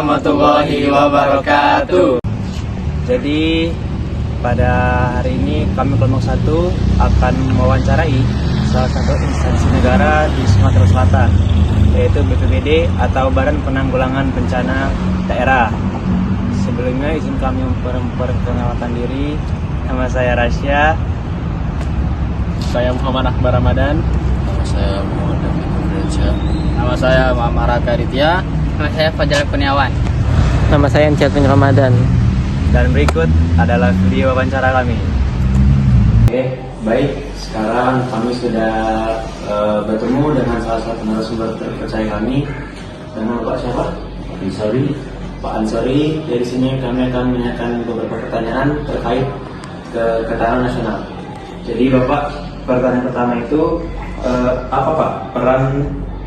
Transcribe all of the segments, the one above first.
warahmatullahi wabarakatuh. Jadi pada hari ini kami kelompok 1 akan mewawancarai salah satu instansi negara di Sumatera Selatan, yaitu BPBD atau Badan Penanggulangan Bencana Daerah. Sebelumnya izin kami memperkenalkan diri. Nama saya Rasya. Saya Muhammad Akbar Ramadan. Nama saya Muhammad Abdul. Nama saya Muhammad Raka Ditya. Nama saya Fajar Kurniawan. Nama saya Encatun Ramadan. Dan berikut adalah video wawancara kami. Oke, baik. Sekarang kami sudah bertemu dengan salah satu narasumber terpercaya kami. Nama Pak siapa? Pak Ansori. Pak Ansori. Dari sini kami akan menanyakan beberapa pertanyaan terkait ketahanan nasional. Jadi Bapak, pertanyaan pertama itu apa Pak peran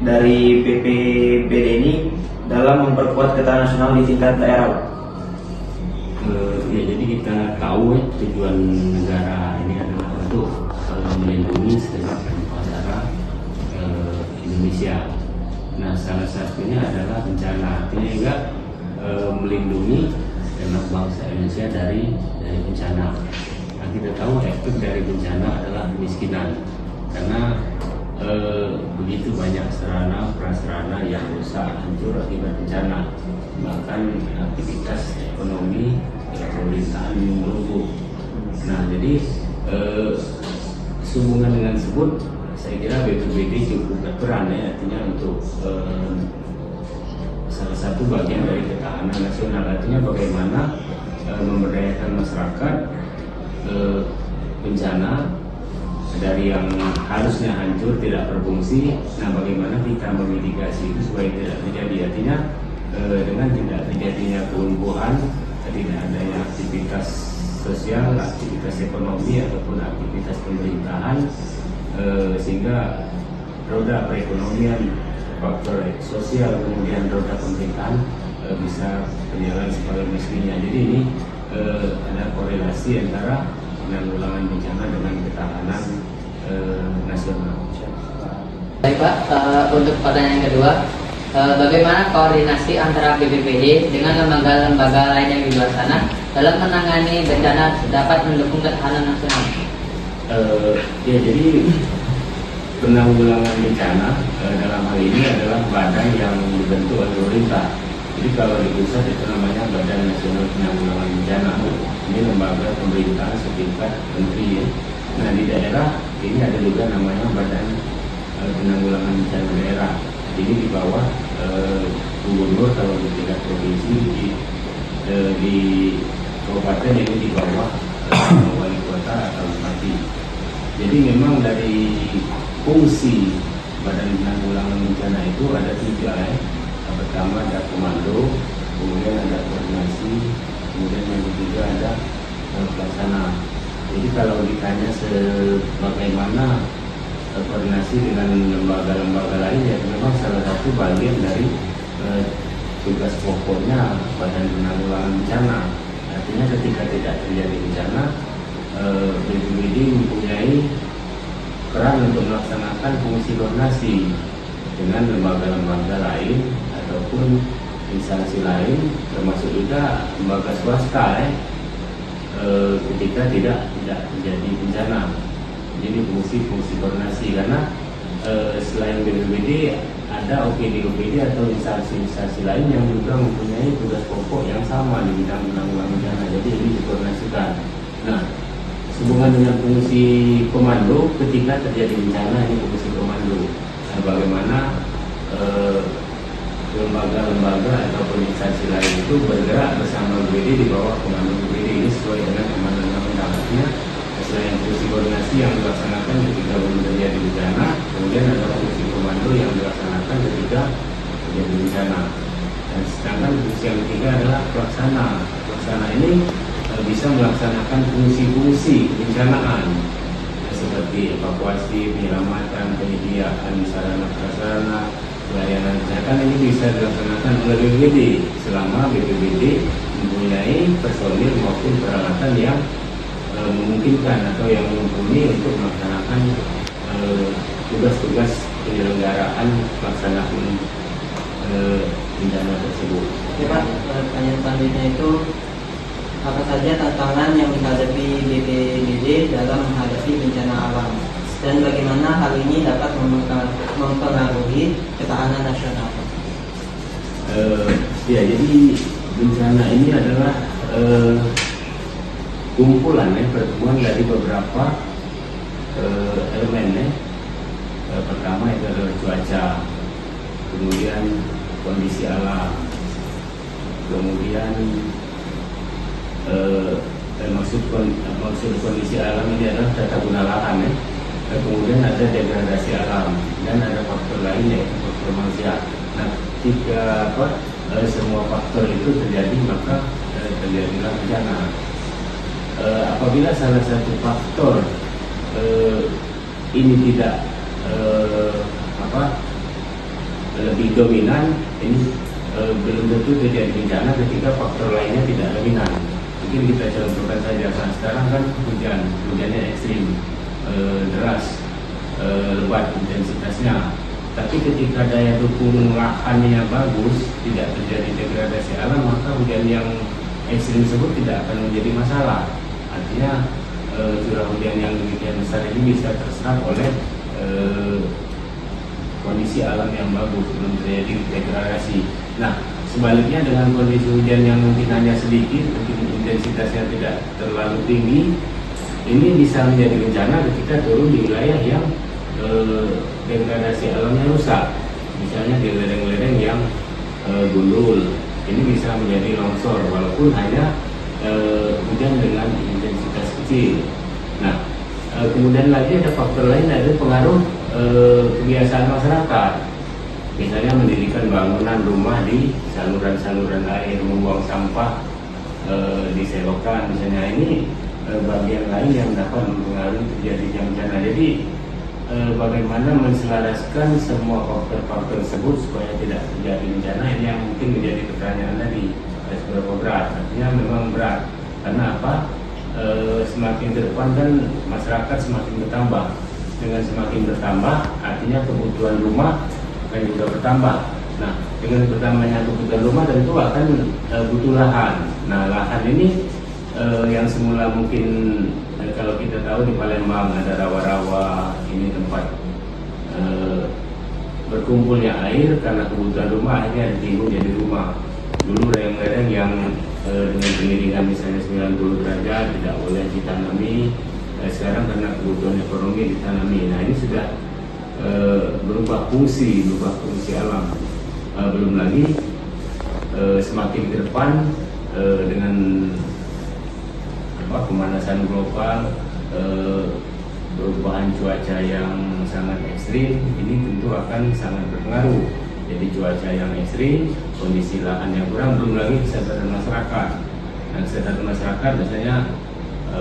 dari BPBD ini dalam memperkuat ketahanan nasional di tingkat daerah Pak? Ya, jadi kita tahu tujuan negara ini adalah untuk melindungi segenap masyarakat Indonesia. Nah, salah satunya adalah bencana. Artinya juga melindungi segenap bangsa Indonesia dari bencana. Nah, kita tahu efek dari bencana adalah kemiskinan, karena begitu banyak sarana prasarana yang rusak hancur akibat bencana, bahkan aktivitas ekonomi pemerintahan melumpuh. Nah, jadi sehubungan dengan tersebut, saya kira BPBD cukup berperan ya, artinya untuk salah satu bagian dari ketahanan nasional, artinya bagaimana memberdayakan masyarakat bencana dari yang harusnya hancur tidak berfungsi. Nah, bagaimana kita memitigasi itu supaya tidak terjadi, artinya dengan tidak terjadinya kelumpuhan, tidak adanya aktivitas sosial, aktivitas ekonomi ataupun aktivitas pemerintahan, sehingga roda perekonomian, faktor sosial, kemudian roda pemerintahan bisa berjalan sebagai mestinya. Jadi ini ada korelasi antara penanggulangan bencana dengan ketahanan nasional. Baik Pak, untuk pertanyaan kedua, bagaimana koordinasi antara BPBD dengan lembaga-lembaga lain yang di luar sana dalam menangani bencana dapat mendukung ketahanan nasional? Ya, jadi penanggulangan bencana dalam hal ini adalah badan yang dibentuk oleh pemerintah. Jadi kalau di pusat itu namanya Badan Nasional Penanggulangan Bencana. Ini lembaga pemerintah setingkat menteri ya. Nah, di daerah ini ada juga namanya Badan Penanggulangan Bencana Daerah. Ini di bawah gubernur, kalau di tingkat provinsi, di kabupaten ini di bawah wali kota atau bupati. Jadi memang dari fungsi Badan Penanggulangan Bencana itu ada 3 ya. Yang pertama ada komando, kemudian ada koordinasi, kemudian yang ketiga ada pelaksana. Jadi kalau ditanya bagaimana koordinasi dengan lembaga-lembaga lain, ya memang salah satu bagian dari tugas pokoknya Badan Penanggulangan Bencana. Artinya ketika tidak terjadi bencana, BPBD mempunyai peran untuk melaksanakan fungsi koordinasi dengan lembaga-lembaga lain ataupun instansi lain, termasuk juga lembaga swasta ketika tidak terjadi bencana. Jadi fungsi koordinasi, karena selain BPBD ada OPD atau instansi lain yang juga mempunyai tugas pokok yang sama di bidang penanggulangan bencana. Jadi ini dikoordinasikan. Nah, sehubungan dengan fungsi komando ketika terjadi bencana, ini fungsi komando. Nah, bagaimana lembaga-lembaga ataupun instansi lain itu bergerak bersama BPBD di bawah komando BPBD. Ini sesuai dengan amanat undang-undangnya. Selain fungsi koordinasi yang dilaksanakan ketika belum terjadi bencana, kemudian ada fungsi komando yang dilaksanakan ketika terjadi bencana. Dan sedangkan fungsi yang ketiga adalah pelaksana. Pelaksana ini bisa melaksanakan fungsi-fungsi kebencanaan seperti evakuasi, penyelamatan, penyediaan sarana prasarana, pelayanan kesehatan. Ini bisa dilaksanakan oleh BPBD selama BPBD mempunyai personil maupun peralatan yang memungkinkan atau yang mumpuni untuk melaksanakan tugas-tugas penyelenggaraan pelaksanaan bencana tersebut. Oke Pak, pertanyaan selanjutnya itu apa saja tantangan yang dihadapi BPBD dalam menghadapi bencana alam dan bagaimana hal ini dapat mempengaruhi ketahanan nasional? Ya, jadi bencana ini adalah kumpulan pertemuan dari beberapa elemen. Pertama itu adalah cuaca, kemudian kondisi alam, kemudian maksud kondisi alam ini adalah tata guna lahan, kemudian ada degradasi alam dan ada faktor lain yaitu faktor manusia. Nah, semua faktor itu terjadi maka terjadilah bencana. Apabila salah satu faktor ini tidak lebih dominan, ini belum tentu terjadi bencana ketika faktor lainnya tidak dominan. Mungkin kita contohkan saja, sekarang kan hujannya ekstrim, deras, lebat intensitasnya. Tapi ketika daya dukung lahannya bagus, tidak terjadi degradasi alam, maka hujan yang ekstrim tersebut tidak akan menjadi masalah. Artinya curah hujan yang demikian besar ini bisa terserap oleh kondisi alam yang bagus, belum terjadi degradasi. Nah, sebaliknya dengan kondisi hujan yang mungkin hanya sedikit, mungkin intensitasnya tidak terlalu tinggi, ini bisa menjadi bencana ketika turun di wilayah yang degradasi alamnya rusak. Misalnya di lereng-lereng yang gundul, ini bisa menjadi longsor walaupun hanya hujan dengan intensitas kecil. Nah, kemudian lagi ada faktor lain, ada pengaruh kebiasaan masyarakat. Misalnya mendirikan bangunan rumah di saluran-saluran air, membuang sampah di selokan, misalnya, ini bagian lain yang dapat mempengaruhi terjadinya bencana. Jadi bagaimana menselaraskan semua faktor-faktor tersebut supaya tidak terjadi bencana, ini yang mungkin menjadi pertanyaan tadi. Seberapa berat? Artinya memang berat. Karena apa? Semakin ke depan kan masyarakat semakin bertambah. Dengan semakin bertambah, artinya kebutuhan rumah akan juga bertambah. Nah, dengan bertambahnya kebutuhan rumah tentu akan butuh lahan. Nah, lahan ini yang semula mungkin kalau kita tahu di Palembang ada rawa-rawa, ini tempat berkumpulnya air karena kebutuhan rumah, akhirnya ditimbun jadi rumah. Dulu lereng-lereng yang dengan pengirikan misalnya 90 derajat tidak boleh ditanami, sekarang karena kebutuhan ekonomi ditanami. Nah, ini sudah berubah fungsi alam. Belum lagi semakin ke depan dengan pemanasan global, perubahan cuaca yang sangat ekstrim, ini tentu akan sangat berpengaruh. Jadi cuaca yang ekstrim, kondisi lahan yang kurang, belum lagi kesadaran masyarakat. Nah, kesadaran masyarakat biasanya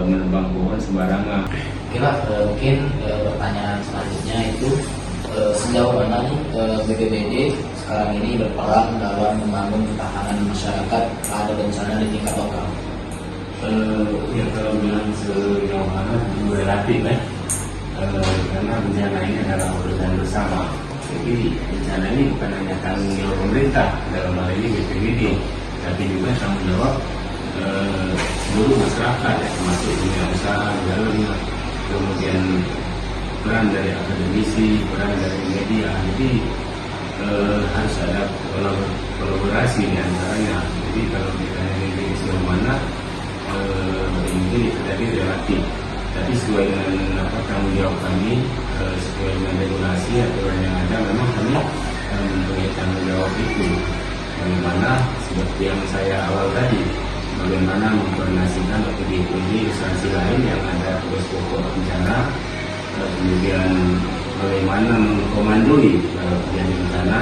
menebang pohon sembarangan. Oke Pak, mungkin pertanyaan selanjutnya itu sejauh mana BPBD sekarang ini berperan dalam membangun ketahanan masyarakat terhadap bencana di tingkat lokal? Ya, kalau bilang sejauh mana itu relatif karena bencana ini adalah urusan bersama. Jadi bencana ini bukan hanya tanggung jawab pemerintah, dalam hal ini BPBD, tapi juga tanggung jawab seluruh masyarakat, termasuk dunia usaha, dalam, kemudian peran dari akademisi, peran dari media. Jadi harus ada kolaborasi di antaranya. Jadi kalau kita ini sejauh mana ini tadi relatif, tapi sesuai dengan tanggung jawab kami, sesuai dengan regulasi aturan yang ada, memang kami mempunyai tanggung jawab itu. Bagaimana seperti yang saya awal tadi, bagaimana mengkoordinasikan atau diikuti instansi lain yang ada tugas pokok bencana, kemudian bagaimana mengkomandoi terjadi bencana,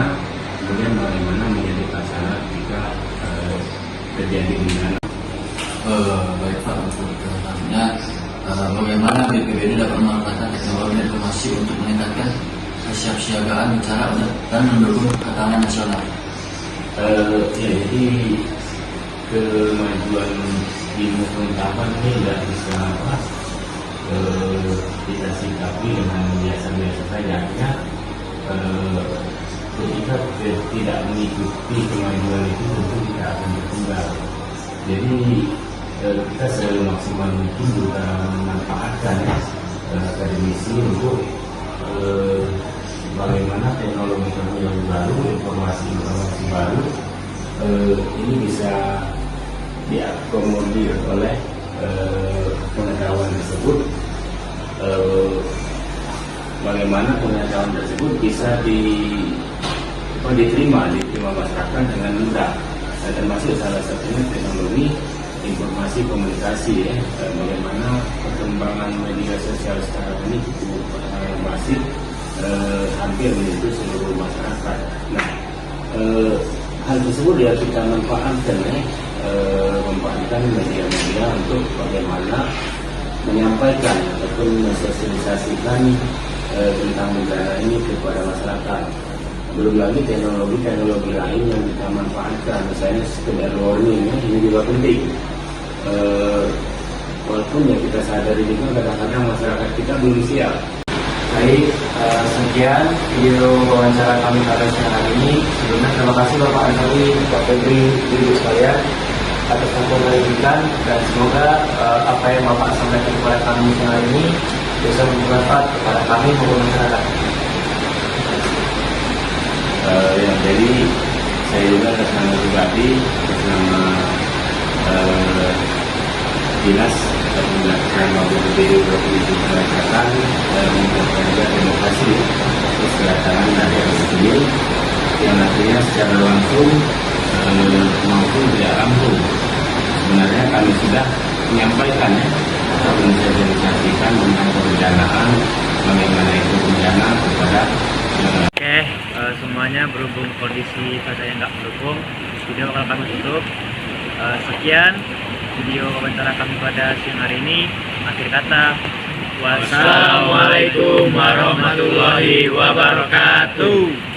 kemudian bagaimana menjadi pelaksana jika terjadi bencana. Baik Pak, untuk selanjutnya bagaimana BPBD dapat memanfaatkan teknologi dan informasi untuk meningkatkan kesiapsiagaan bencana dan mendukung ketahanan nasional? Jadi kemajuan ilmu pengetahuan ini tidak bisa kita sikapi dengan biasa-biasa saja. Artinya ketika tidak mengikuti kemajuan itu tentu kita akan berkembang. Jadi kita selalu maksimal mungkin juga memanfaatkan akademisi untuk bagaimana teknologi baru, informasi baru ini bisa diakomodir oleh pengetahuan tersebut. Bagaimana pengetahuan tersebut bisa diterima masyarakat dengan mudah. Termasuk salah satunya teknologi informasi komunikasi ya. Bagaimana perkembangan media sosial sekarang ini cukup masif, hampir menyentuh seluruh masyarakat. Nah, hal tersebut ya kita manfaatkan memanfaatkan media-media untuk bagaimana menyampaikan ataupun mensosialisasikan tentang bencana ini kepada masyarakat. Belum lagi teknologi lain yang kita manfaatkan, misalnya sekedar warning ya, ini juga penting. Walaupun ya kita sadari juga kadang-kadang masyarakat kita belum siap. Baik, sekian video wawancara kami pada siang hari ini. Sebelumnya terima kasih Bapak Ansari, Pak Febri, Ibu sekalian atas waktu pendidikan, dan semoga apa yang Bapak sampaikan kepada kami siang hari ini bisa bermanfaat kepada kami maupun masyarakat. Jadi saya juga atas nama pribadi, atas nama dinas ataupun nama BPBD Provinsi Selatan mengucapkan juga terima kasih atas kedatangan dari Arsipil yang artinya secara langsung maupun tidak langsung sebenarnya kami sudah menyampaikan atau mensosialisasikan tentang kebencanaan, bagaimana itu bencana kepada Oke, semuanya berhubung kondisi cuaca yang nggak mendukung, video bakal kami tutup. Sekian video wawancara kami pada siang hari ini. Akhir kata, Wassalamualaikum warahmatullahi wabarakatuh.